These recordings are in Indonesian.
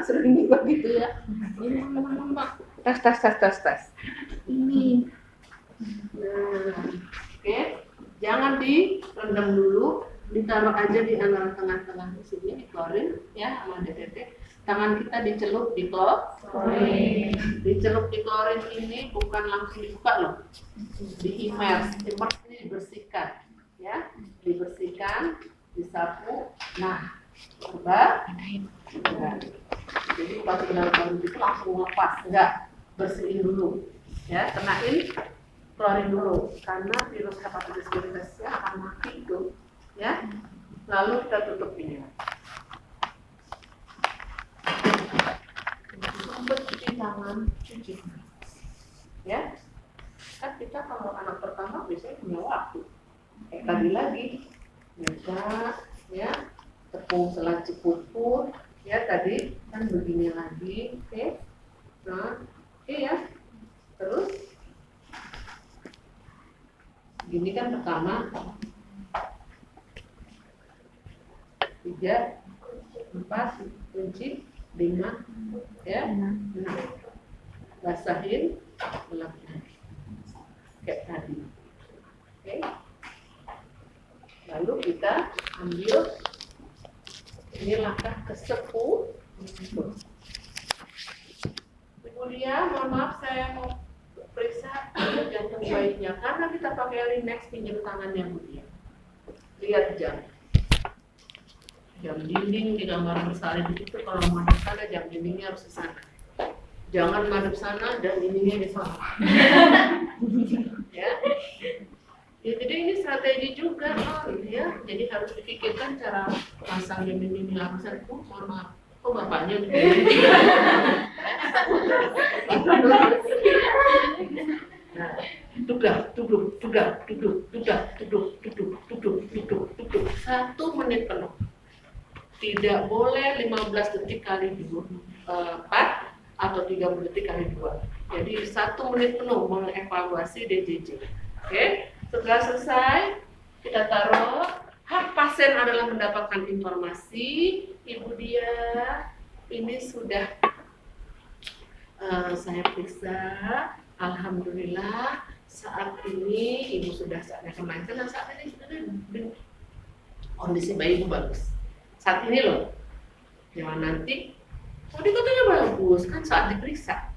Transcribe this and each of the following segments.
Sering juga gitu ya. Ini Mbak. Tes. Ini. Nah, oke. Jangan direndam dulu, ditaruh aja di antara tengah-tengah di sini, dikeluarin ya sama dedek. Tangan kita dicelup di klorin. Dicelup di klorin ini bukan langsung dibuka loh. Di-immerse ini dibersihkan ya. Dibersihkan, disapu. Nah, coba. Jadi pas ke dalam klorin itu langsung lepas, enggak. Bersihin dulu. Ya, kenain klorin dulu karena virus hepatitis virusnya akan mati itu ya. Lalu kita tutup ini. Cuci tangan, ya. Kan kita kalau anak pertama biasanya punya waktu. Tadi lagi, ya, tepung selacip pupur, ya tadi kan begini lagi, oke. Nah, oke ya. Terus, gini kan pertama, 3, 4, kunci. 5 ya, 6 basahin belakang kayak tadi. Oke. Lalu kita ambil ini langkah ke-10. Ibu Lia, mohon maaf saya mau periksa jantung bayinya karena kita pakai Linex pinjam tangannya Bu Lia. Lihat jam dinding di kamar bersalin itu kalau madep sana jam dindingnya harus ke sana. Jangan madep sana dan dindingnya di sana. Ya. Ya, jadi ini strategi juga ya. Jadi harus dipikirkan cara pasang jam dindingnya harusnya. Mohon maaf. Oh bapaknya begini. Nah, duduk. 1 menit penuh. Tidak boleh 15 detik kali 4 atau 30 detik kali 2. Jadi 1 menit penuh mengevaluasi DJJ. Oke, setelah selesai kita taruh. Hak pasien adalah mendapatkan informasi. Ibu Dia, ini sudah saya periksa. Alhamdulillah saat ini ibu sudah saatnya kemarin dan saat ini sudah kondisi bayi ibu bagus. Saat ini loh, jangan nanti, katanya bagus, kan saat diperiksa.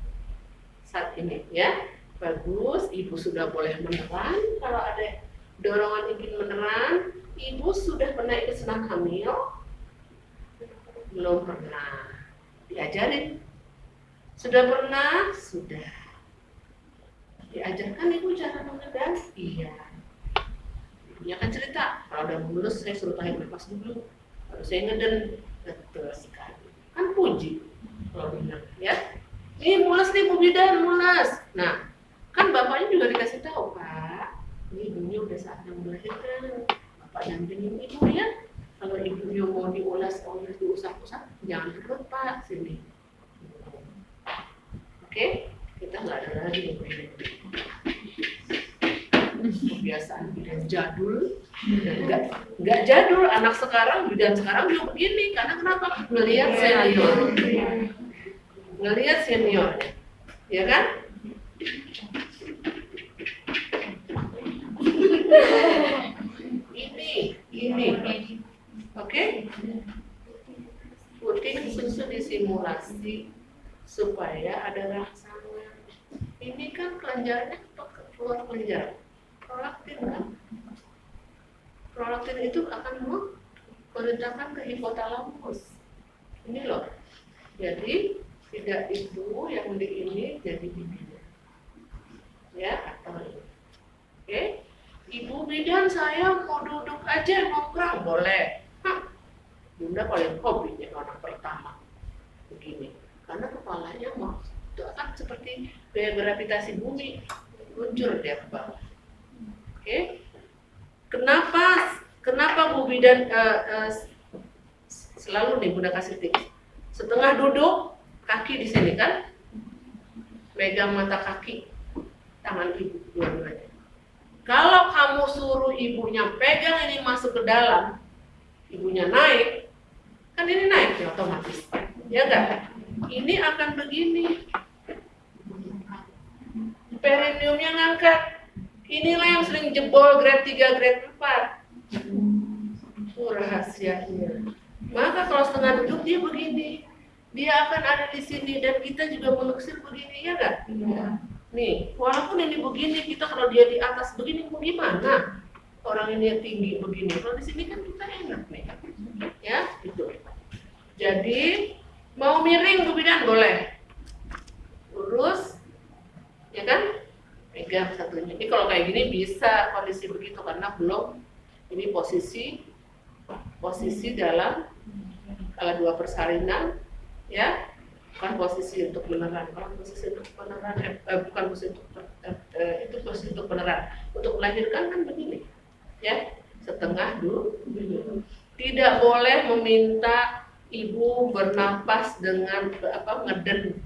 Saat ini ya, bagus, ibu sudah boleh meneran, kalau ada dorongan ingin meneran, ibu sudah pernah ikut senam hamil? Belum pernah, diajarin. Sudah pernah? Sudah. Diajarkan ibu cara mengedan? Iya. Ibunya kan cerita, kalau udah mulus saya suruh tarik nafas dulu. Saya ngeden, betul sekali. Kan puji kalau benar ya. Ini mules nih Bu Bidan, mules. Nah, kan bapaknya juga dikasih tahu, Pak. Ini ibunya udah saatnya melahirkan. Bapak dampingin ibu ya. Kalau ibunya mau diusap-usap, jangan perut Pak, sini. Oke, kita nggak ada lagi yang kebiasaan bidan jadul. Nggak jadul, anak sekarang, bidan sekarang juga begini. Karena kenapa? Ngelihat senior, ya kan? Ini, oke? Putih susu disimulasi supaya ada rangsangan. Ini kan kelenjarnya keluar kelenjar. Prolaktin kan? Prolaktin itu akan memerintahkan ke hipotalamus. Ini loh. Jadi tidak itu yang di ini jadi bibinya. Ya, atau ini. Oke. Ibu bidan saya mau duduk aja nongkrong boleh. Bunda paling hobinya anak pertama. Begini. Karena kepalanya mau itu akan seperti gaya gravitasi bumi luncur dia ke bawah. Oke, kenapa Bu Bidan selalu nih Bunda kasih tips. Setengah duduk, kaki di sini kan, megang mata kaki, tangan ibu dua-duanya. Kalau kamu suruh ibunya pegang ini masuk ke dalam, ibunya naik, Kan ini naik ya otomatis. Ya enggak? Ini akan begini. Perineumnya ngangkat. Inilah yang sering jebol grade 3, grade 4. Itu rahasianya. Maka kalau setengah duduk dia begini. Dia akan ada di sini dan kita juga menguksir begini, ya enggak? Ya. Nih, walaupun ini begini, kita kalau dia di atas begini, mau gimana? Orang ini tinggi begini, kalau di sini kan kita enak nih, ya, gitu. Jadi mau miring Bu Bidan boleh, lurus, ya kan? Pegang satunya. Ini kalau kayak gini bisa kondisi begitu karena belum ini posisi dalam kalau 2 persalinan. Ya, bukan posisi untuk beneran. Kalau posisi untuk beneran, bukan posisi untuk itu posisi untuk beneran. Untuk melahirkan kan begini, ya, setengah dulu. Tidak boleh meminta ibu bernapas dengan ngeden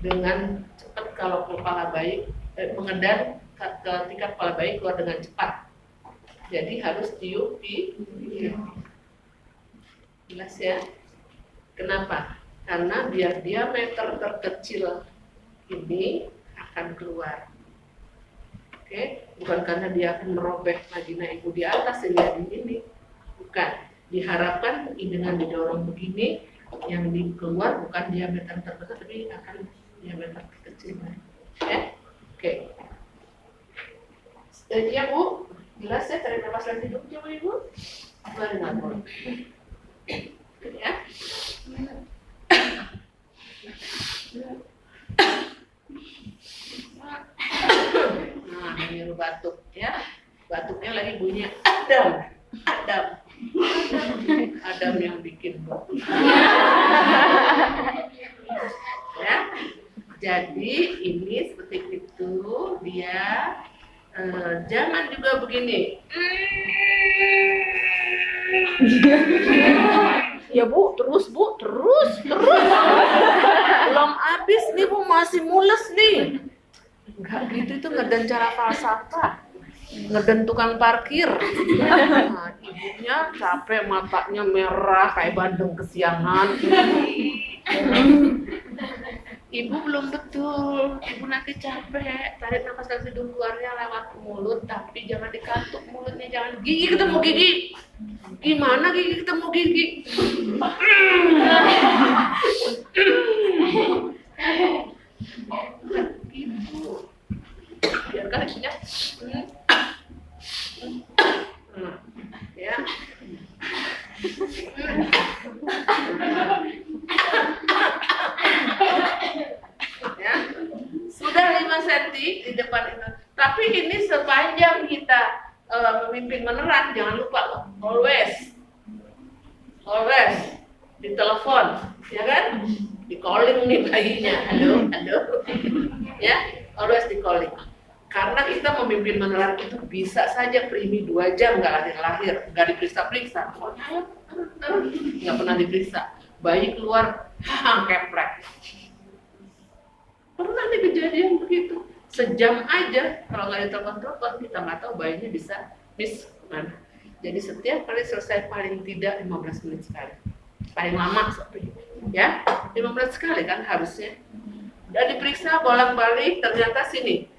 dengan cepat kalau kepala bayi, mengedan ketika kepala bayi keluar dengan cepat. Jadi harus tiup di jelas ya. Kenapa? Karena biar diameter terkecil ini akan keluar. Oke, bukan karena dia akan merobek vagina ibu di atas sehingga ini. Bukan. Diharapkan dengan didorong begini yang keluar bukan diameter terbesar tapi akan diameter terkecil. Ya. Oke. Ya Bu, jelas ya tarik nafas lagi dulu coba Ibu. Mari ngatur. Ya. Nah, ini batuk ya. Batuknya lagi bunyinya Adam yang bikin batuk. Ya. Jadi ini seperti itu dia. Jangan juga begini. Ya Bu, terus. Belum habis nih Bu, masih mules nih. Enggak gitu, itu ngeden cara falsafah. Ngeden tukang parkir. Nah, ibunya capek, matanya merah kayak bandeng kesiangan. Ibu belum betul, ibu nanti capek. Tarik nafas dari hidung keluarnya lewat mulut, tapi jangan dikatuk mulutnya, jangan gigi ketemu gigi. Gimana gigi ketemu gigi? Gitu. Biarkan ibunya. Ya. Ya. Sudah 5 cm di depan itu. Tapi ini sepanjang kita memimpin menerang, jangan lupa loh, always ditelepon, ya kan? Di calling nih bayinya, halo, ya, always di calling. Karena kita memimpin menerang itu bisa saja primi 2 jam nggak lahir, nggak diperiksa, nggak pernah diperiksa, bayi keluar, keprek. Pernah nih kejadian begitu, sejam aja kalau nggak ditelepon kita nggak tahu bayinya bisa miss mana. Jadi setiap kali selesai paling tidak 15 menit sekali, paling lama seperti ya 15 sekali kan harusnya. Dan diperiksa bolak-balik ternyata sini.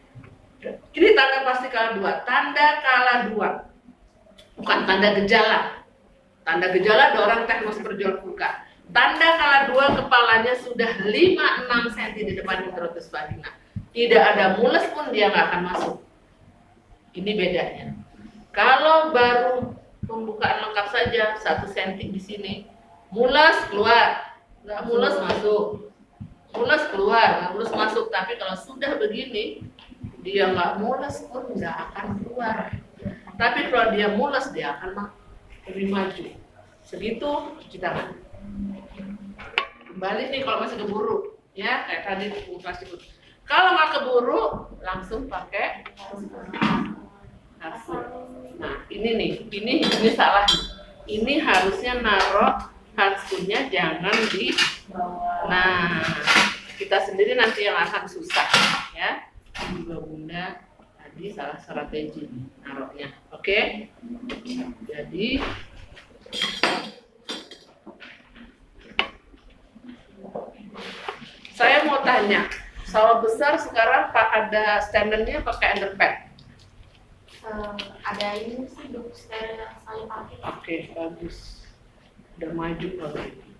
Ini tanda pasti kala 2, tanda kala 2, bukan tanda gejala. Tanda gejala ada orang teknos berjual buka. Tanda kala 2 kepalanya sudah 5-6 cm di depan introitus vagina. Tidak ada mules pun dia nggak akan masuk. Ini bedanya. Kalau baru pembukaan lengkap saja 1 cm di sini, mules keluar, nggak mules masuk. Mules keluar, nggak mules masuk. Tapi kalau sudah begini, dia nggak mules pun nggak akan keluar. Tapi kalau dia mules, dia akan lebih maju. Segitu cuci tangan. Kembali nih kalau masih keburu, ya kayak tadi plastik. Kalau nggak keburu, langsung pakai harus. Nah ini nih, ini salah. Ini harusnya naruh harusnya jangan di. Nah kita sendiri nanti yang akan susah, ya. Juga Bunda tadi salah strategi naruhnya, oke? Jadi tanya, sawah besar sekarang Pak ada standarnya pakai underpad? Ada ini sih duk steril sekali pakai. Oke, bagus. Udah maju kalau ini.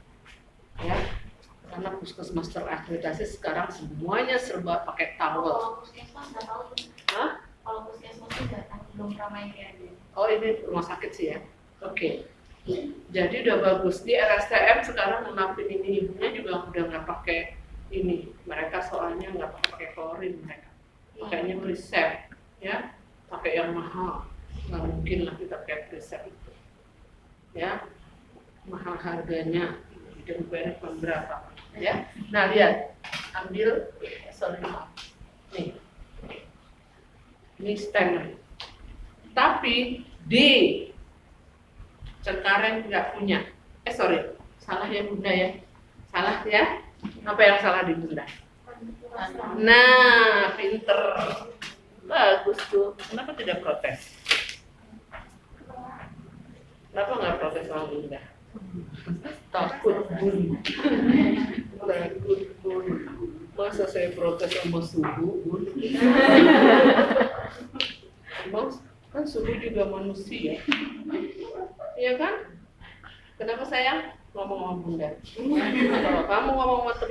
Ya, karena puskesmas terakreditasi sekarang semuanya serba pakai towel. Kalau puskesmas nggak tahu. Hah? Kalau puskesmas nggak tahu, belum ramai kayak gitu. Oh, ini rumah sakit sih ya? Oke. Jadi udah bagus. Di RSTM sekarang menampil ini, ibunya juga udah nggak pakai ini. Mereka soalnya nggak pakai klorin mereka. Pakainya Presep, ya. Pakai yang mahal. Nggak mungkin lah kita pakai Presep itu. Ya, mahal harganya. Dan bayar berapa? Ya. Nah, lihat. Ambil, nih. Ini stem. Tapi di Cengkareng nggak punya. Salah ya Bunda ya. Salah ya. Apa yang salah di Bunda? Nah, pinter. Bagus tuh. Kenapa tidak protes? Kenapa nggak protes sama Bunda? Takut Bun. Takut Bun. Masa saya protes sama suhu Bun? Emang kan suhu juga manusia. Iya kan? Kenapa sayang? Ngomong sama Bunda. Kalau kamu ngomong sama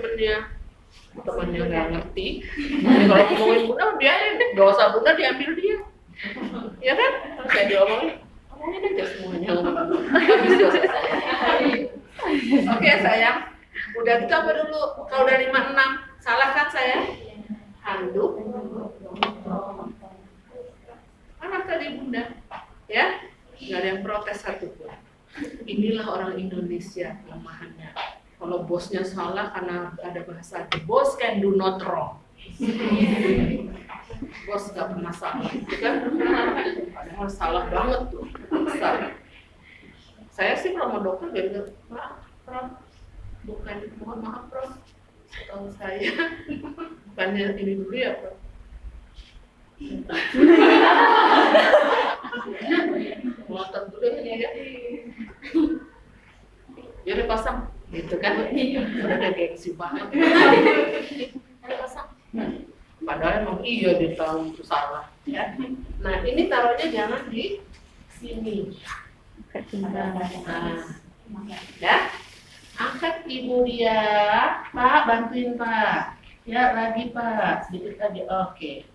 temennya nggak ngerti. Jadi kalau ngomongin Bunda, biarin deh. Dosa Bunda diambil dia. Iya kan? Terus saya diomongin, ngomongin aja semuanya. Habis dosa saya. Oke sayang. Udah gitu apa dulu? Kalau udah 56, salah kan saya? Handuk. Anak tadi Bunda. Ya? Nggak ada yang protes satupun. Inilah orang Indonesia kelemahannya. Kalau bosnya salah karena ada bahasa the boss can do not wrong. Bos nggak pernah salah, kan? Padahal salah banget tuh. Salah. Saya sih kalau mau dokter bilang, Prof, bukan mohon maaf Prof. Setahu saya bukannya ini dulu ya Prof. Ngotot dulu ini ya. Jadi pasang, gitu kan? Udah ada gengsi banget. Jadi pasang. Padahal emang iya dia tahu itu salah. Ya. Nah ini taruhnya jangan di sini. Nah, ya. Angkat ibu dia, Pak bantuin Pak. Ya lagi Pak, sedikit lagi. Oke.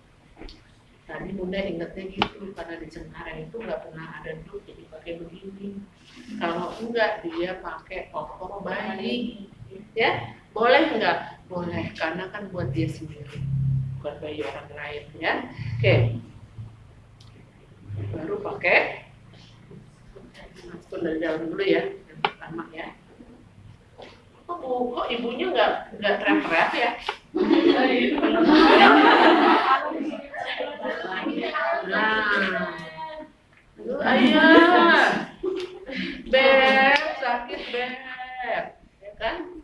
Tadi Bunda ingatnya gitu, karena di Cengkareng itu nggak pernah ada duduk, jadi pakai begini. Kalau enggak, dia pakai popok bayi. Ya, boleh nggak? Boleh, karena kan buat dia sendiri, bukan bayi orang lain. Ya, oke. Baru pakai masuk dari dalam dulu ya, yang pertama ya. Kok ibunya nggak teriak-teriak ya? Nah, lu ayah, Beb, sakit Beb, ya kan?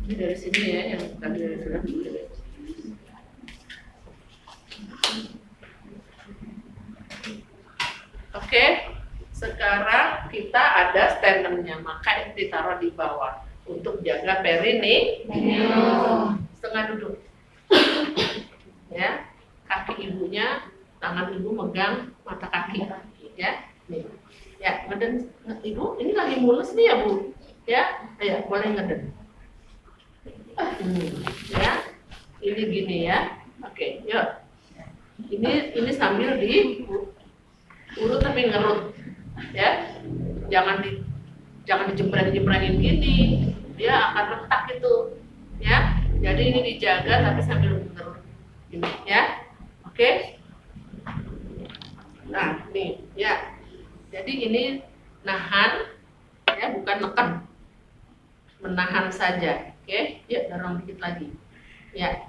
Ini dari sini ya, yang tadi dari film dulu ya. Oke, sekarang kita ada standarnya, maka ini ditaruh di bawah untuk jaga perineum. Setengah duduk. Ya, kaki ibunya, tangan ibu megang mata kaki, ya. Nih. Ya, ngeden ibu, ini lagi mulus nih ya Bu. Ya, ayo boleh ngeden. Ya, ini gini ya. Oke, yuk. Ini sambil urut tapi ngerut, ya. Jangan dijempretin gini, dia akan retak itu, ya. Jadi ini dijaga tapi sambil ngerut, ini, ya. Oke. Nah, nih, ya. Jadi ini nahan, ya, bukan neken, menahan saja. Oke, yuk dorong dikit lagi, ya.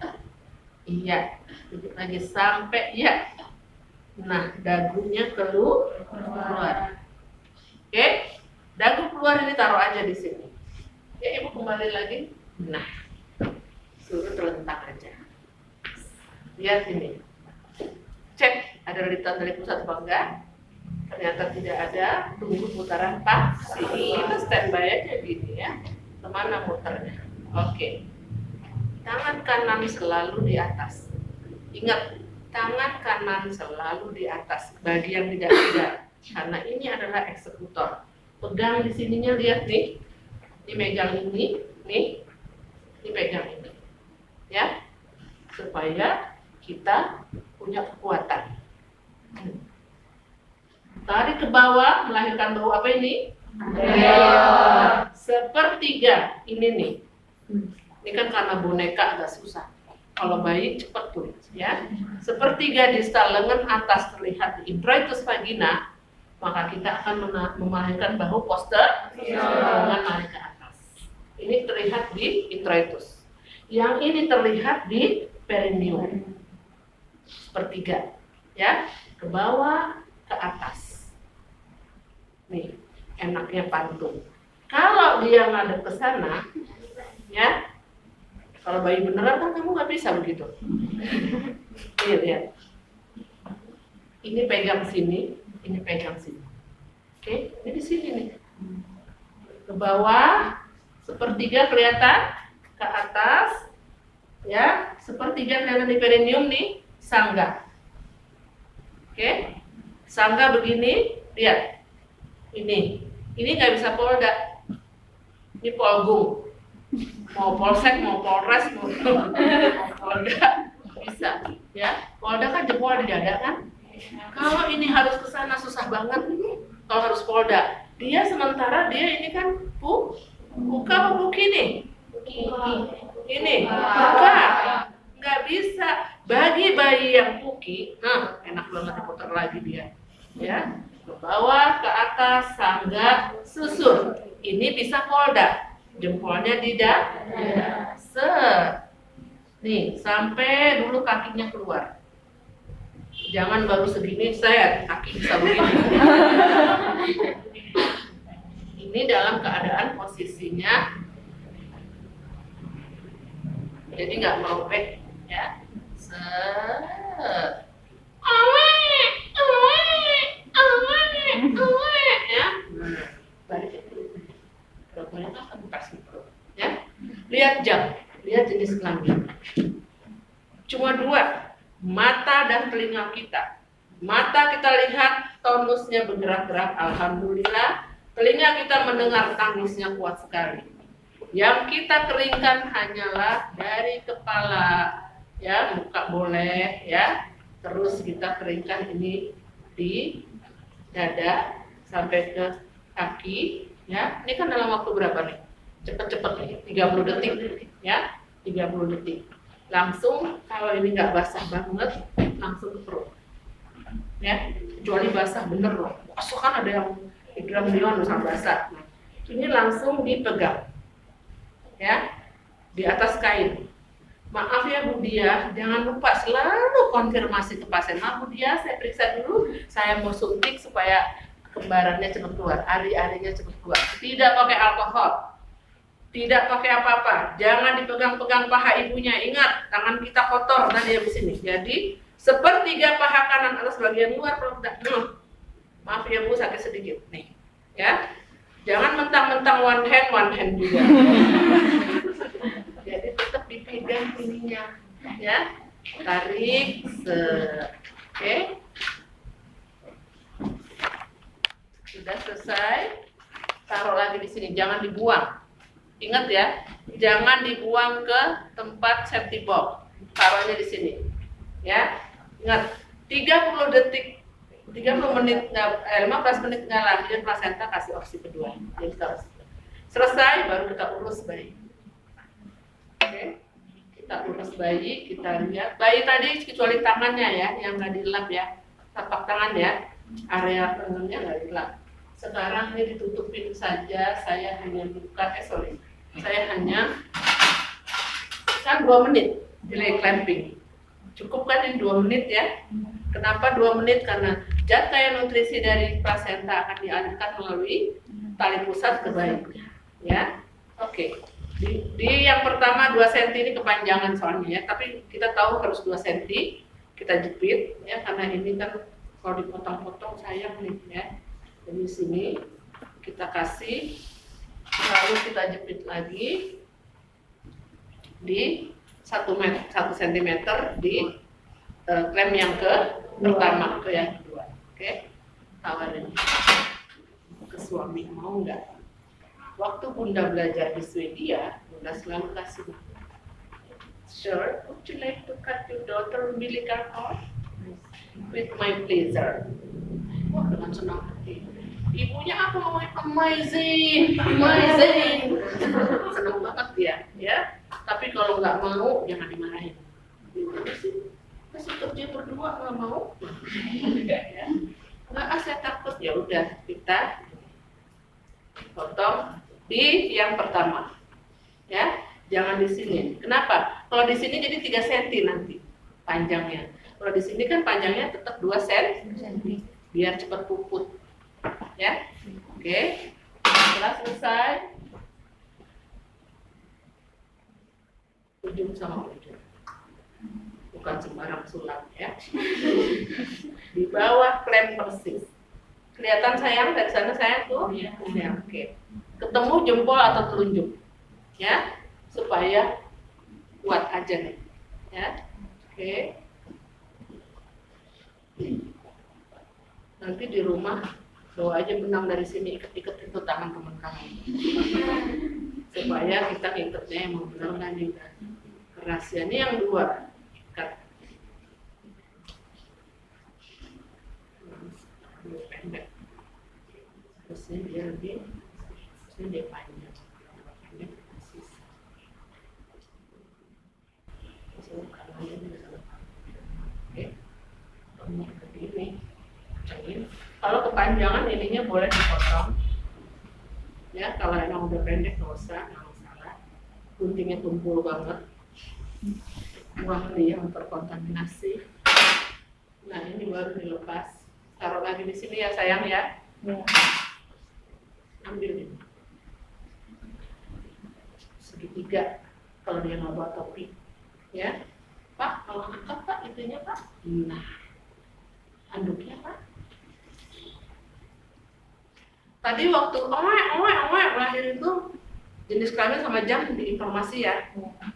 Iya, dikit lagi sampai, ya. Nah, dagunya keluar. Oke, dagu keluar ini taruh aja di sini. Ya, ibu kembali lagi. Nah, suruh terlentang aja. Lihat ini. Cek ada lilitan dari pusat apa enggak? Ternyata tidak ada. Tunggu putaran pasti. Kita standby aja gini ya. Kemana muternya? Oke. Tangan kanan selalu di atas. Ingat, tangan kanan selalu di atas, bagian tidak. Karena ini adalah eksekutor. Pegang di sininya, lihat nih. Ini megang ini, nih. Ini pegang ini. Ya. Supaya kita punya kekuatan. Tarik ke bawah, melahirkan bau apa ini? Sepertiga. Ini nih. Ini kan karena boneka agak susah. Kalau bayi cepat tuh, ya. Sepertiga distal lengan atas terlihat di introitus vagina, maka kita akan melahirkan bahu poster dengan naik ke atas. Ini terlihat di introitus. Yang ini terlihat di perineum. Sepertiga, ya. Ke bawah, ke atas. Nih, enaknya pantung. Kalau dia ngadep ke sana, ya. Kalau bayi beneran kan kamu nggak bisa begitu. Nih, lihat. Ini pegang sini, ini pegang sini. Oke, ini di sini nih. Ke bawah, sepertiga kelihatan, ke atas, ya, sepertiga kelihatan di perineum nih, sangga. Oke, sangga begini, lihat. Ini nggak bisa polda. Ini polgung. Mau polsek, mau polres, mau polda bisa, ya. Polda kan jempol di dada kan. Kalau ini harus ke sana susah banget. Kalau harus polda, dia sementara dia ini kan buka apa buki nih? Ini buka, nggak bisa. Bagi bayi yang puki, nah enak banget diputar lagi dia, ya. Ke bawah, ke atas, sangga, susur. Ini bisa polda. Jempolnya di dada, nih sampai dulu kakinya keluar. Jangan baru segini saya kaki bisa begini. Ini dalam keadaan posisinya, jadi nggak merobek, ya. Ya. Balik. Ya, lihat jam, lihat jenis kelamin. Cuma dua, mata dan telinga kita. Mata kita lihat tonusnya bergerak-gerak, alhamdulillah. Telinga kita mendengar tangisnya kuat sekali. Yang kita keringkan hanyalah dari kepala, ya, muka boleh, ya. Terus kita keringkan ini di dada sampai ke kaki. Ya, ini kan dalam waktu berapa nih? Cepet-cepet nih, 30 detik, ya, 30 detik. Langsung kalau ini nggak basah banget, langsung ke perut. Ya, kecuali basah bener loh. Basah kan ada yang hidram basah. Nah, ini langsung dipegang, ya, di atas kain. Maaf ya Bu Dia, jangan lupa selalu konfirmasi ke pasien. Bu Dia, saya periksa dulu, saya mau suntik supaya kembarannya cepat keluar, ari-arinya cepat keluar. Tidak pakai alkohol, tidak pakai apa-apa. Jangan dipegang-pegang paha ibunya. Ingat, tangan kita kotor tadi habis ini. Jadi sepertiga paha kanan atas bagian luar kalau tidak, maaf ya Bu, sakit sedikit nih, ya. Jangan mentang-mentang one hand juga. Jadi tetap dipegang ininya, ya. Tarik, oke. Sudah selesai, taruh lagi di sini, jangan dibuang. Ingat ya, jangan dibuang ke tempat safety box. Taruhnya di sini. Ya. Ingat, 30 detik, 30 menit, 15 menit nggak lagi plasenta kasih opsi kedua. Jadi selesai baru kita urus bayi. Oke. Kita urus bayi, kita lihat. Bayi tadi kecuali tangannya ya, yang nggak dilap ya. Tapak tangan ya, area tangannya nggak dilap. Sekarang ini ditutupin saja, saya hanya buka, saya hanya kan 2 menit delay clamping. Cukup kan ini 2 menit ya. Kenapa 2 menit? Karena zat kaya nutrisi dari plasenta akan dialihkan melalui tali pusat ke bayi. Ya, oke. Di yang pertama 2 cm ini kepanjangan soalnya ya, tapi kita tahu harus 2 cm. Kita jepit ya, karena ini kan kalau dipotong-potong sayang nih ya. Jadi sini kita kasih Lalu kita jepit lagi di 1 cm di klem yang pertama ke yang kedua. Oke, tawarin ke suami, mau nggak? Waktu Bunda belajar di Swedia, Bunda selalu kasih, "Sir, would you like to cut your daughter umbilical cord? With my pleasure." Wah, dengan senang hati. Ibunya apa ngomongnya? Amazing, amazing. Senang banget dia, ya. Tapi kalau nggak mau, jangan dimarahin. Gimana sih? Masih kerja berdua nggak mau? Ya. Nggak, saya takut. Ya udah, kita potong di yang pertama, ya. Jangan di sini. Kenapa? Kalau di sini jadi 3 cm nanti panjangnya. Kalau di sini kan panjangnya tetap 2 cm. Biar cepat puput. Ya. Oke. Setelah selesai, ujung sama ujung. Bukan sembarang sulap, ya. Di bawah klem persis. Kelihatan sayang dari sana, sayang tuh? Ya, oke. Ketemu jempol atau telunjuk, ya, supaya kuat aja nih, ya. Oke. Nanti di rumah bawa aja benang dari sini, ikat-ikat itu tangan teman kamu, supaya kita ngikatnya emang benar nggak nih. Rahasia ini yang 2, ikat. Pendek. Terusnya dia lebih, terusnya dia panjang. Pendek persis. Oke. Kamu ke ini. Kalau kepanjangan ininya boleh dipotong, ya. Kalau emang udah pendek nggak usah, nggak masalah. Guntingnya tumpul banget, buang dia terkontaminasi. Nah, ini baru dilepas, taruh lagi di sini ya sayang, ya. Ambil ini segitiga kalau dia nggak bawa topi, ya. Pak, kalau angkat Pak, itunya Pak. Nah, anduknya Pak. Tadi waktu lahir itu jenis kelamin sama jam diinformasi, ya.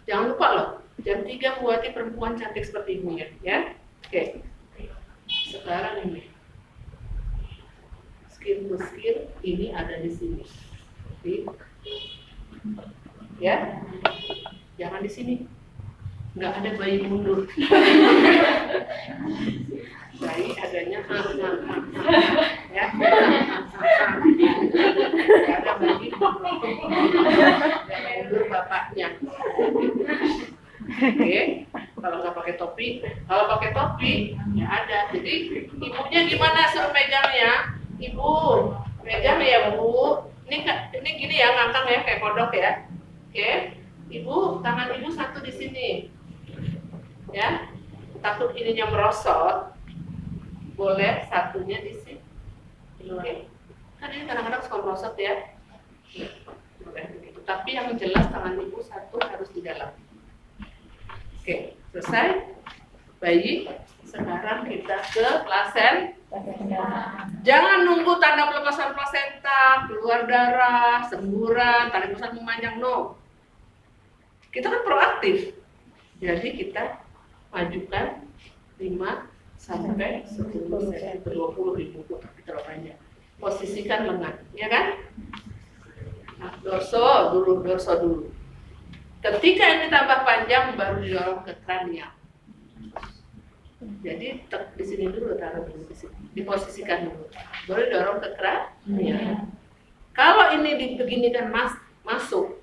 Jangan lupa loh, jam 3 buati perempuan cantik seperti ibu, ya. Oke. Sekarang ini skin to skin, ini ada di sini. Ya. Jangan di sini. Nggak ada bayi mundur. Bayi adanya ya. Nggak ada bayi mundur bapaknya. Oke, kalau nggak pakai topi, kalau pakai topi ya ada. Jadi ibunya gimana suruh megangnya? Ibu pegang ya Bu. Ini gini ya, ngangkang ya kayak kodok ya. Oke, Ibu, tangan Ibu satu di sini. Ya, takut ininya merosot, boleh satunya di sini. Oke, kan ini kadang-kadang suka merosot, ya. Boleh begitu. Tapi yang jelas tangan Ibu satu harus di dalam. Oke, selesai. Bayi, sekarang kita ke plasenta. Jangan nunggu tanda pelepasan plasenta, keluar darah, semburan, tali pusat memanjang, no. Kita kan proaktif. Jadi kita majukan 5 sampai 10 cm, 20 ribu terlalu panjang. Posisikan lengan, ya kan? Nah, dorso dulu. Ketika ini tambah panjang, baru didorong ke kranial. Jadi di sini dulu, taruh dulu di sini, diposisikan dulu, baru didorong ke kranial. Kalau ini beginikan masuk,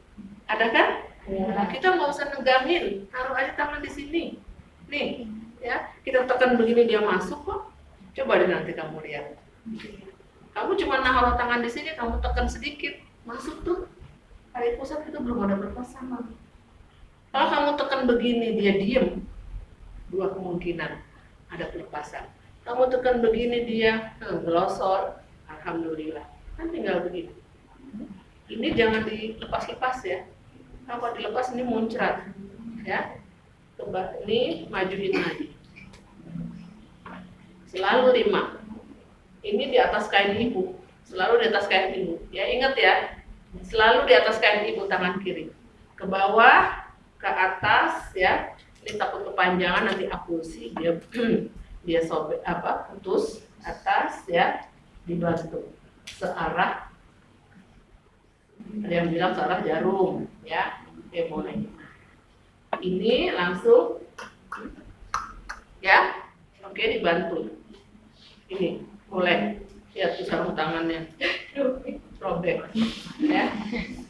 ada kan? Nah, kita nggak usah negangin, taruh aja tangan di sini. Nih, ya, kita tekan begini dia masuk kok. Coba deh nanti kamu lihat. Kamu cuma naruh tangan di sini, kamu tekan sedikit, masuk tuh. Tali pusat itu belum ada berpasang lagi. Kalau kamu tekan begini dia diem, 2 kemungkinan ada pelepasan. Kamu tekan begini dia ngelosor, alhamdulillah. Kan tinggal begini. Ini jangan dilepas-lepas ya. Kalau dilepas ini muncrat, ya. Coba ini majuin lagi. Selalu 5. Ini di atas kain ibu, selalu di atas kain ibu. Ya ingat ya, Selalu di atas kaki ibu, tangan kiri. Ke bawah, ke atas ya. Ini takut kepanjangan nanti akulsi dia dia sobek putus atas ya, dibantu searah. Ada yang bilang searah jarum ya. Oke, boleh. Ini langsung ya. Oke, dibantu. Ini boleh. Lihat tuh sarung tangannya. Robek ya.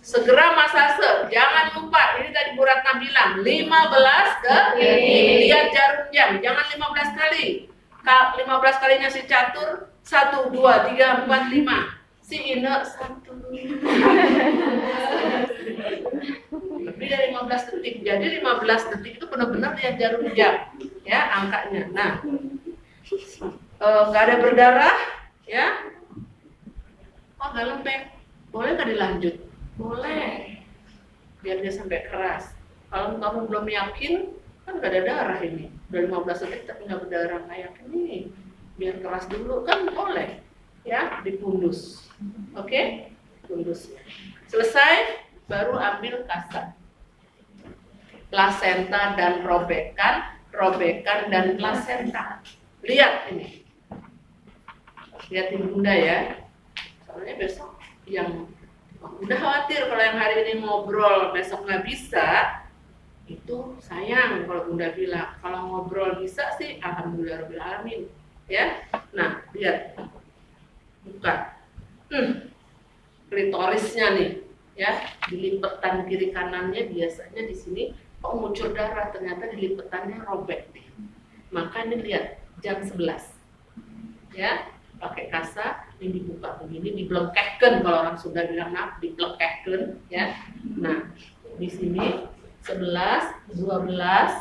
Segera masase, jangan lupa ini tadi Bu Ratna bilang 15 detik. Lihat jarum jam, jangan 15 kali. 15 kalinya si catur 1 2 3 4 5. Si Ine 1. Lebih dari 15 detik. Jadi 15 detik itu benar-benar lihat jarum jam ya, angkanya. Nah, nggak ada berdarah ya. Oh, nggak lembek, boleh nggak dilanjut? Boleh, biar dia sampai keras. Kalau kamu belum yakin, kan nggak ada darah ini. Udah 15 detik tapi nggak berdarah, nggak yakin nih. Biar keras dulu, kan boleh. Ya, dipundus. Oke? Pundus. Selesai, baru ambil kasa. Plasenta dan robekan, robekan dan plasenta. Lihat ini. Lihatin bunda ya. Soalnya besok yang udah khawatir kalau yang hari ini ngobrol besok nggak bisa, itu sayang kalau bunda bilang. Kalau ngobrol bisa sih alhamdulillah rabbil alamin ya. Nah, lihat buka klitorisnya nih ya, di lipetan kiri kanannya biasanya di sini kok ngucur darah, ternyata di lipetannya robek nih. Maka ini lihat jam 11 ya, pakai kasa ini dibuka begini, diblengkehkan kalau orang Sunda bilang, nah diblengkehkan ya. Nah, di sini 11, 12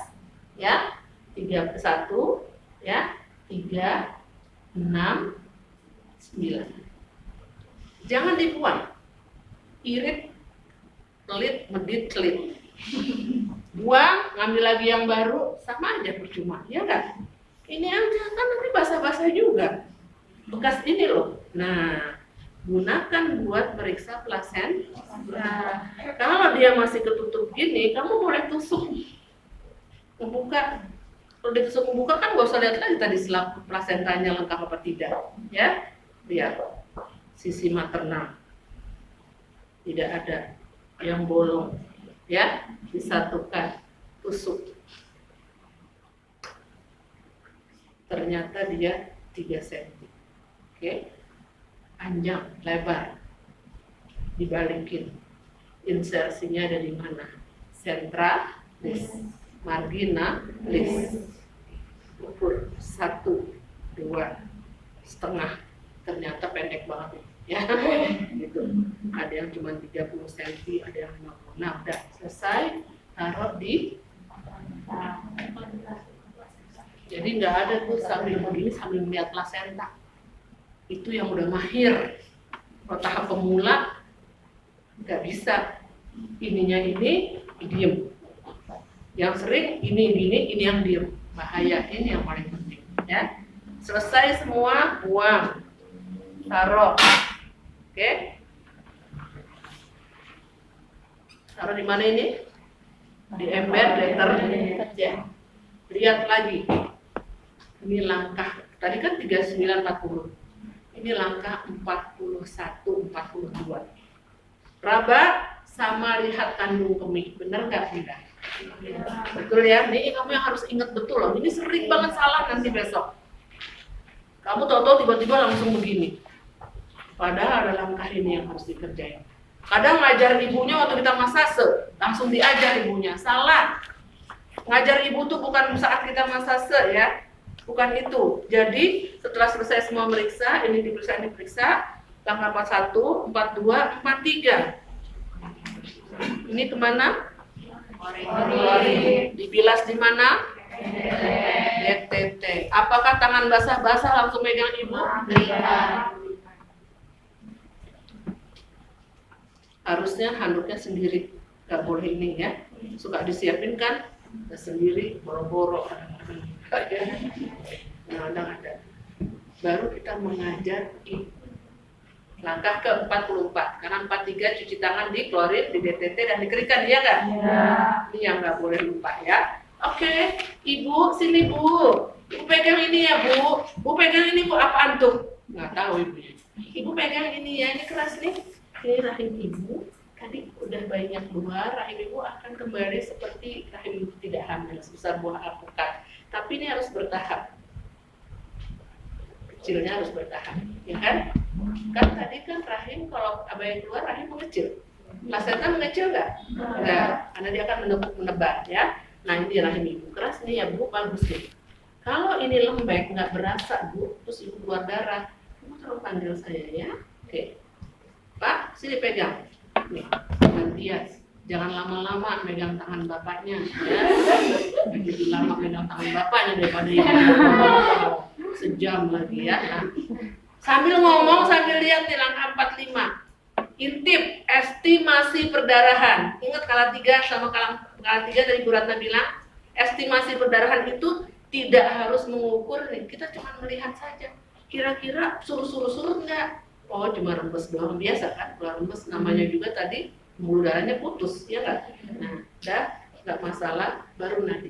ya, 31 ya, 3 6 9. Jangan dibuang. Irit, pelit, medit, celit. Buang, ngambil lagi yang baru, sama aja percuma, ya kan? Ini aja kan nanti basah-basah juga. Bekas ini loh. Nah, gunakan buat periksa plasenta. Nah, kalau dia masih ketutup gini, kamu boleh tusuk. Membuka. Kalau ditusuk membuka kan gak usah lihat lagi tadi selap plasentanya lengkap apa tidak. Ya, lihat sisi maternal. Tidak ada yang bolong. Ya, disatukan, tusuk. Ternyata dia 3 cm. Oke, panjang, lebar, dibalikin. Insersinya ada di mana? Sentralis, marginalis. Ukur 1, 2, setengah. Ternyata pendek banget ya. Gitu. Ada yang cuma 30 cm, ada yang 50. Nah, udah selesai, taruh di. Jadi nggak ada tuh sambil begini sambil melihat plasenta. Itu yang udah mahir. Kalau tahap pemula nggak bisa. Ininya ini diem. Yang sering ini yang diem. Bahaya, ini yang paling penting ya. Selesai semua, buang, taruh. Oke. Taruh di mana ini? Di ember deterjen. Lihat lagi. Ini langkah, tadi kan 39-40. Ini langkah 41-42. Raba sama lihat kandung kemih, bener nggak Bunda? Betul ya, ini kamu yang harus ingat betul loh. Ini sering banget salah nanti besok. Kamu tahu-tahu tiba-tiba langsung begini. Padahal ada langkah ini yang harus dikerjain. Kadang ngajar ibunya waktu kita masase, langsung diajar ibunya. Salah. Ngajar ibu tuh bukan saat kita masase ya. Bukan itu. Jadi setelah selesai semua meriksa, ini diperiksa, langkah 41, 42, 43. Ini kemana? Dibilas di mana? DTT. Apakah tangan basah-basah langsung megang ibu? Harusnya handuknya sendiri, nggak boleh ini ya. Suka disiapin kan? Sendiri, boro-boro. Kadang ada. Baru kita mengajar Langkah ke-44, karena 43 cuci tangan di klorin, di DTT, dan dikeringkan, iya nggak? Iya. Ini yang nggak boleh lupa ya. Oke, Ibu, sini Bu. Ibu pegang ini ya Bu. Bu pegang ini Bu, apaan tuh? Nggak tahu Ibu. Ibu pegang ini ya, ini keras nih. Ini rahim Ibu. Tadi udah banyak keluar, rahim Ibu akan kembali seperti rahim Ibu tidak hamil, sebesar buah alpukat. Tapi ini harus bertahap. Kecilnya harus bertahap, ya kan? Kan tadi kan rahim kalau yang keluar rahim mengecil. Plasenta mengecil nggak? Enggak, karena dia akan menebar ya. Nah ini rahim Ibu keras nih ya Bu, bagus nih. Kalau ini lembek nggak berasa Bu, terus Ibu keluar darah, Ibu tolong panggil saya ya. Oke, Pak, sini pegang. Nih, gantian. Jangan lama-lama megang tangan bapaknya ya. Lebih lama megang tangan bapaknya daripada Ibu. Sejam lagi ya. Nah, sambil ngomong sambil lihat di langkah 45. Intip estimasi perdarahan. Ingat kala 3 sama kala 3 dari Bu Ratna bilang, estimasi perdarahan itu tidak harus mengukur nih. Kita cuma melihat saja. Kira-kira surut enggak? Oh, cuma rembes doang, biasa kan? Kalau rembes namanya juga tadi pembuluh darahnya putus, ya enggak? Nah, udah enggak masalah, baru nanti.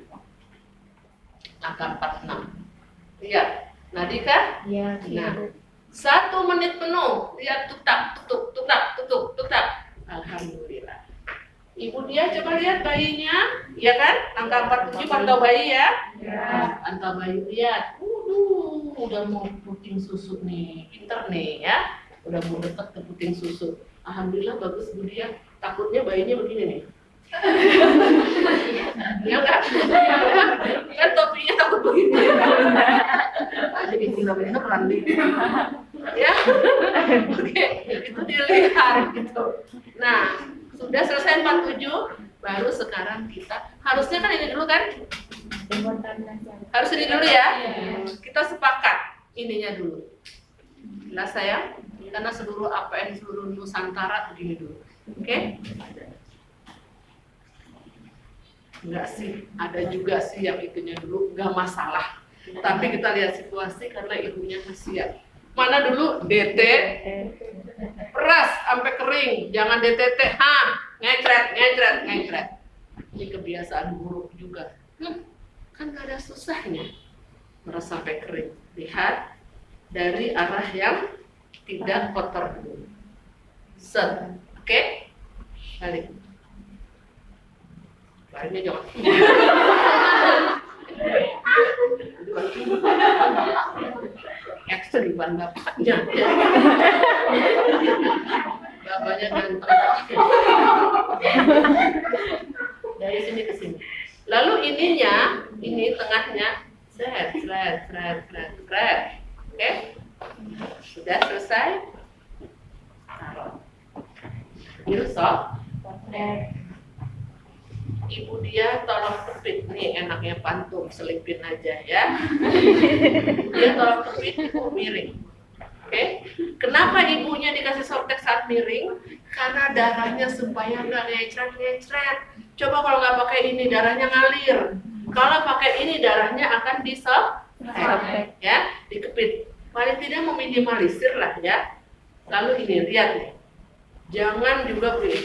Angka 46. Lihat. Nadi kan? Iya. Nah, 1 menit penuh. Lihat tutak. Alhamdulillah. Ibu dia coba lihat bayinya, ya kan? Angka 47 pantau bayi ya. Iya. Pantau bayi lihat. Udah mau puting susu nih. Pinter nih ya. Udah mau deket ke puting susu. Alhamdulillah bagus Bu dia. Takutnya bayinya begini nih. Ya enggak? Kan topinya takut begini. Jadi tinggal-tinggal pelan dikit. Ya. Oke, itu dilihat gitu. Nah, sudah selesai 47, baru sekarang kita harusnya kan ini dulu kan? Harus ini dulu ya. Kita sepakat ininya dulu. Jelas sayang? Karena seluruh APN seluruh Nusantara begini dulu. Oke? Enggak sih, ada juga sih yang itunya dulu, enggak masalah. Tapi kita lihat situasi karena ibunya kasihan. Mana dulu DT, peras sampai kering, jangan DTT, ngecret. Ini kebiasaan buruk juga. Kan gak ada susahnya, peras sampai kering. Lihat dari arah yang tidak kotor dulu. Set, oke? Balik. Barunya jangan. Action ban bapaknya. Bapaknya ganteng. Dari sini ke sini. Lalu ininya, ini tengahnya, seret. Oke? Sudah selesai. Taruh. Biru sok. Ibu dia tolong kepit nih, enaknya pantum, selipin aja ya. Dia tolong kepit, ibu miring. Oke? Kenapa ibunya dikasih softtek saat miring? Karena darahnya supaya nggak ngecret. Coba kalau nggak pakai ini, darahnya ngalir. Kalau pakai ini, darahnya akan disofttek, ya, dikepit. Paling tidak meminimalisir lah ya. Lalu ini, lihat nih. Jangan juga beri.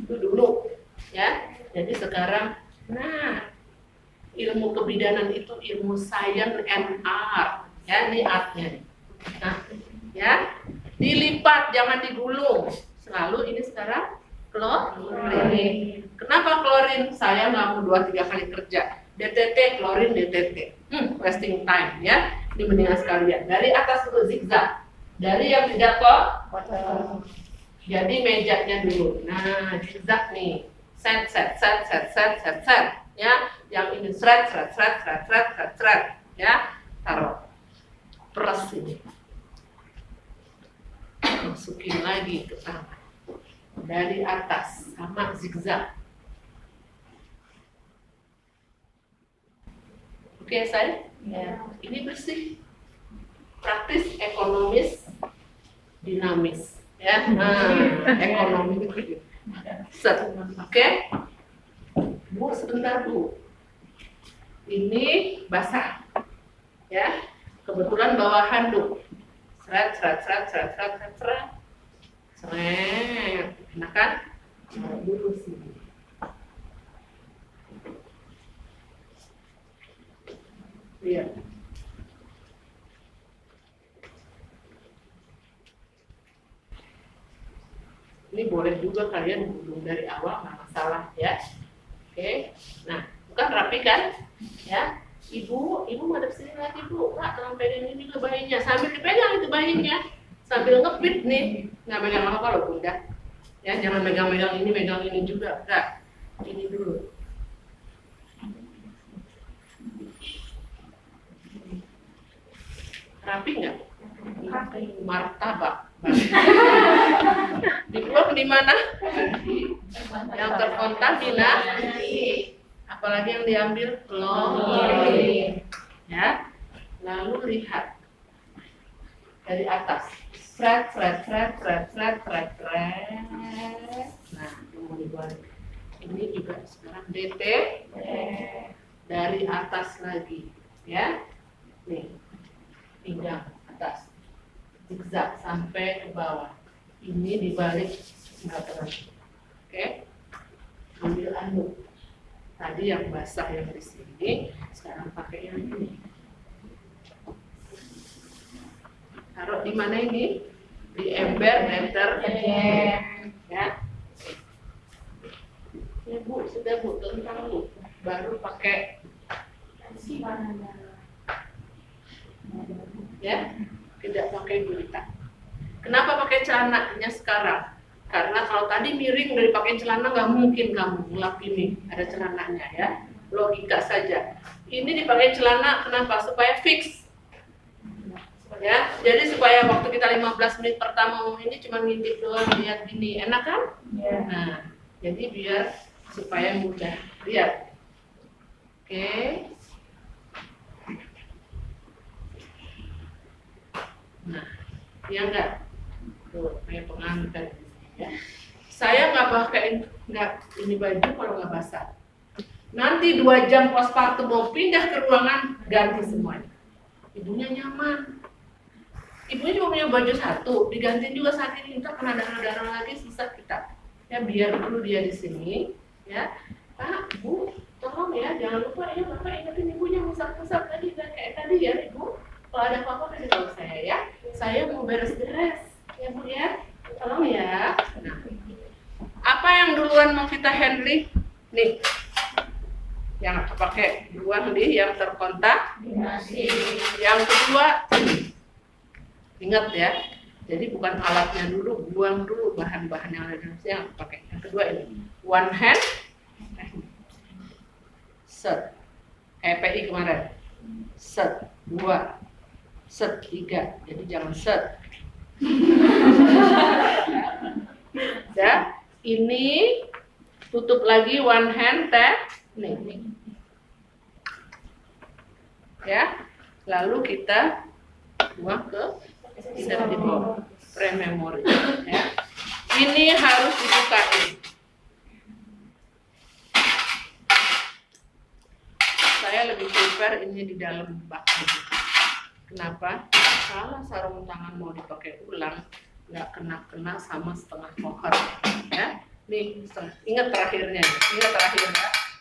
Itu dulu. Ya, jadi sekarang, nah, ilmu kebidanan itu ilmu science and art, ya, ini artnya. Nah, ya, dilipat, jangan digulung. Selalu ini sekarang klorin. Kenapa klorin? Saya nggak mau 2-3 kali kerja. DTT, klorin, DTT. Wasting time, ya. Ini mendingan sekalian. Dari atas dulu zigzag. Dari yang tidak kotor. Jadi mejanya dulu. Nah, zigzag nih. Set, ya, yang ini seret, ya, taruh, peras ini, masukin lagi ke tangan, dari atas, sama zigzag. Oke, saya, Ya. ini bersih, praktis, ekonomis, dinamis, ya, ekonomi. Set, oke? Bu, sebentar Bu. Ini basah, ya. Kebetulan bawa handuk. Seret, seret, seret, seret, seret, seret, seret. Seret. Enak kan? Taruh dulu sini. Lihat. Ini boleh juga kalian gulung dari awal, nggak masalah ya. Oke, nah bukan rapi kan? Ya, ibu ngadep sini lagi bu, kak tolong pegang ini ke bayinya, sambil dipegang itu bayinya, sambil ngepit nih, nggak megang apa kalau bunda. Ya, jangan megang ini juga, enggak. Ini dulu. Rapi nggak? Martabak. Dibuang di mana? Yang terkontaminasi. Apalagi yang diambil klorin. Ya. Lalu lihat dari atas. Seret, seret, seret, seret, seret, seret, seret. Nah, mau dibalik. Ini juga sekarang DT dari atas lagi, ya. Nih, pinggang atas. Zigzag sampai ke bawah. Ini dibalik nggak terus. Oke, ambil anduk. Tadi yang basah yang di sini, sekarang pakai yang ini. Taruh di mana ini? Di ember deterjen. Ya. Ya bu, sudah bu, tentang bu. Baru pakai ya. Tidak pakai gurita. Kenapa pakai celananya sekarang? Karena kalau tadi miring udah dipakai celana nggak mungkin kamu ngelap ini ada celananya ya. Logika saja. Ini dipakai celana kenapa? Supaya fix. Ya, jadi supaya waktu kita 15 menit pertama ini cuma ngintip doang lihat gini, enak kan? Ya. Nah, jadi biar supaya mudah. Lihat. Oke. Nah, ya enggak? Tuh, kayak pengantin ya. Saya nggak pakai ini baju kalau nggak basah. Nanti 2 jam postpartum mau pindah ke ruangan, ganti semuanya. Ibunya nyaman. Ibunya cuma punya baju satu, digantiin juga saat ini. Ntar kena darah-darah lagi susah kita. Ya biar dulu dia di sini. Ya, Pak, Bu, tolong ya, jangan lupa ya Bapak ingetin ibunya musap-musap tadi kayak tadi ya Ibu. Kalau ada apa-apa kasih tahu saya ya. Saya mau beres-beres ya Bu ya. Tolong ya. Nah, apa yang duluan mau kita handling? Nih, yang pakai buang di yang terkontak. Yang kedua, ingat ya. Jadi bukan alatnya dulu, buang dulu bahan-bahan yang ada di dalam yang pakai. Yang kedua ini, one hand, set, kayak PI kemarin, set, 2, set, 3. Jadi jangan set. Ya, ini tutup lagi one hand nih. Ya, lalu kita buang ke sedimor pre-memory. Ya, ini harus dibukain. Saya lebih prefer ini di dalam bak. Kenapa? Kalau sarung tangan mau dipakai ulang, nggak kena sama setengah pohon, ya. Nih, ingat terakhirnya,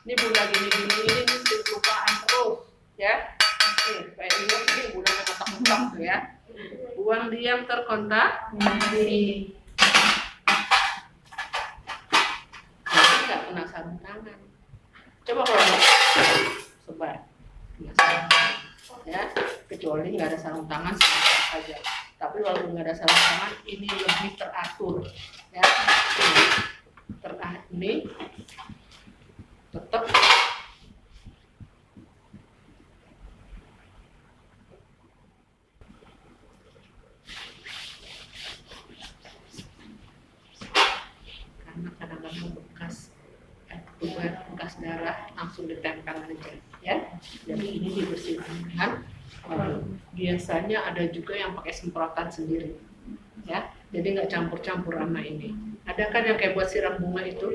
Ini bunda gini ini sering lupaan terus, ya. Nih, kayak ini bunda kotak-kotak tuh ya. Buang di yang terkontak. Jadi nggak kena sarung tangan. Coba kalau sebar, kena sarung tangan, ya. Kecuali nggak ada sarung tangan saja. Tapi kalau nggak ada sarung tangan, ini lebih teratur, ya. Ini tetap karena kadang-kadang bekas darah langsung ditempel aja, ya. Jadi ini dibersihkan dengan biasanya ada juga yang pakai semprotan sendiri, ya. Jadi nggak campur-campur sama ini. Ada kan yang kayak buat siram bunga itu,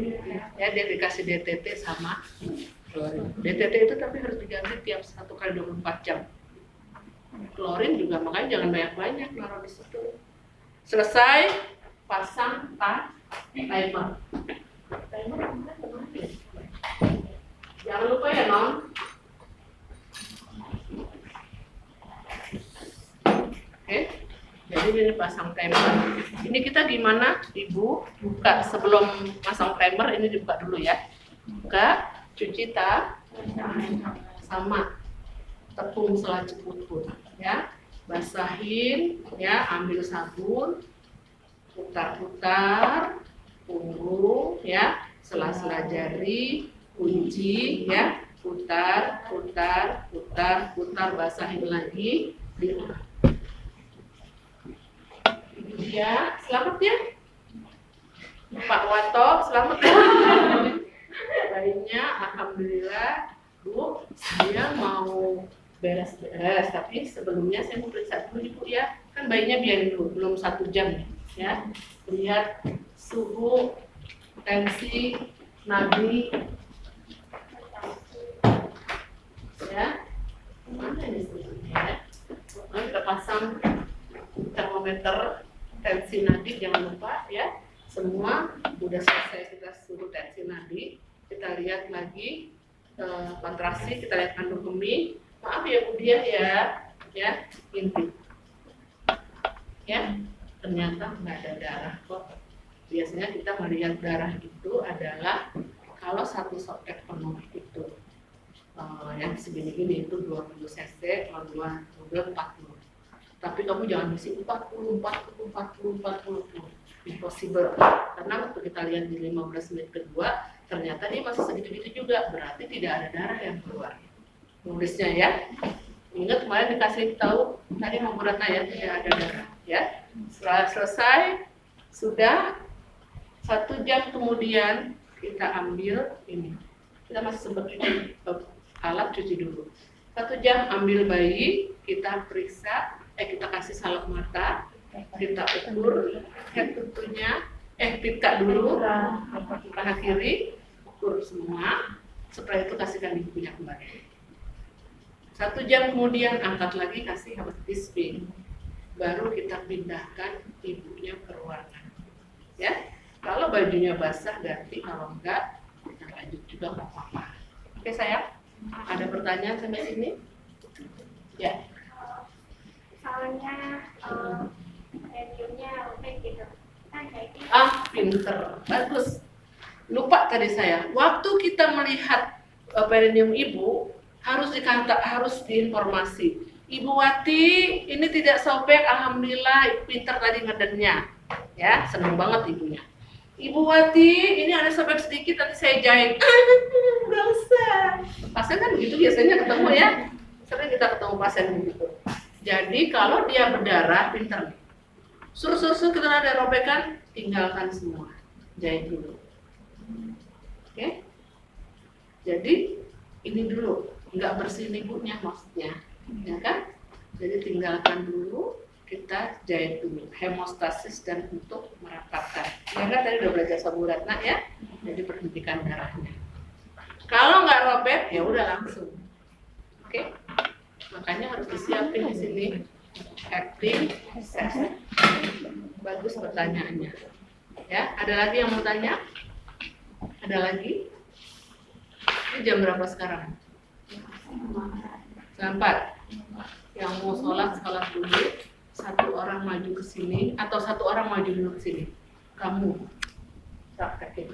ya dia dikasih DTT sama klorin. DTT itu tapi harus diganti tiap 1 kali 24 jam. Klorin juga, makanya jangan banyak-banyak naruh di situ. Selesai, pasang timer. Timer kemana? Jangan lupa ya non. Oke, jadi ini pasang timer. Ini kita gimana? Ibu buka sebelum pasang timer, ini dibuka dulu ya. Buka, cuci sama tepung selacuk putih ya, basahin ya, ambil sabun, putar-putar punggung ya, sela-sela jari, kunci ya, putar, basahin lagi, diulek. Itu dia, selamat ya Pak Wato, selamat ya. Bayinya, alhamdulillah. Bu, saya mau beres-beres, tapi sebelumnya saya mau periksa dulu Ibu ya. Kan bayinya biarin dulu, belum 1 jam ya. Lihat suhu, tensi, nadi. Ya. Mana ini suhunya ya? Kita pasang termometer tensi nadi, jangan lupa ya. Semua udah selesai kita suhu tensi nadi. Kita lihat lagi kontrasi, kita lihat kandung kemih. Maaf ya Bu Diah ya intip ya, ternyata nggak ada darah kok. Biasanya kita melihat darah itu adalah kalau 1 soket penuh itu yang segini-gini itu 20 cc, kalau 2 40. Tapi kamu jangan isi 40. Impossible. Karena waktu kita lihat di 15 menit kedua, ternyata dia masih segitu-gitu juga, berarti tidak ada darah yang keluar. Nulisnya ya. Ingat kemarin dikasih tahu tadi mau beratnya ya, tidak ada darah ya. Setelah selesai, sudah 1 jam kemudian kita ambil ini. Kita masih sempat cuci alat, cuci dulu. 1 jam ambil bayi, kita periksa, kita kasih salep mata, kita ukur head tutunya, pita dulu paha kiri, ukur semua. Setelah itu kasihkan ibunya kembali. 1 jam kemudian angkat lagi, kasih hepatic spin. Baru kita pindahkan ibunya ke ruangan. Ya, kalau bajunya basah ganti, kalau enggak kita lanjut juga nggak apa-apa. Oke sayang, ada pertanyaan sampai sini? Ya. Soalnya mediumnya oke gitu. Kan kayak gitu. Pinter, bagus. Lupa tadi saya, waktu kita melihat perineum ibu harus diinformasi. Ibu Wati, ini tidak sobek, alhamdulillah, pinter tadi ngedennya. Ya, seneng banget ibunya. Ibu Wati, ini ada sobek sedikit, nanti saya jahit. Nggak usah. Pasien kan gitu biasanya ketemu ya. Sering kita ketemu pasien begitu. Jadi kalau dia berdarah, pinter nih. Sur, kita ada robekan, tinggalkan semua. Jahit dulu. Oke? Jadi ini dulu, nggak bersihin ibunya maksudnya, ya kan? Jadi tinggalkan dulu, kita jahit dulu, hemostasis dan untuk merapatkan. Ya kan tadi udah belajar Saburatna ya, jadi perhentikan darahnya. Kalau nggak robek, ya udah langsung. Oke? Makanya harus disiapin di sini acting set. Bagus pertanyaannya. Ya, ada lagi yang mau tanya? Ada lagi? Ini jam berapa sekarang? Jam 4. Yang mau sholat dulu. 1 orang maju ke sini atau 1 orang maju dulu ke sini. Kamu praktekin.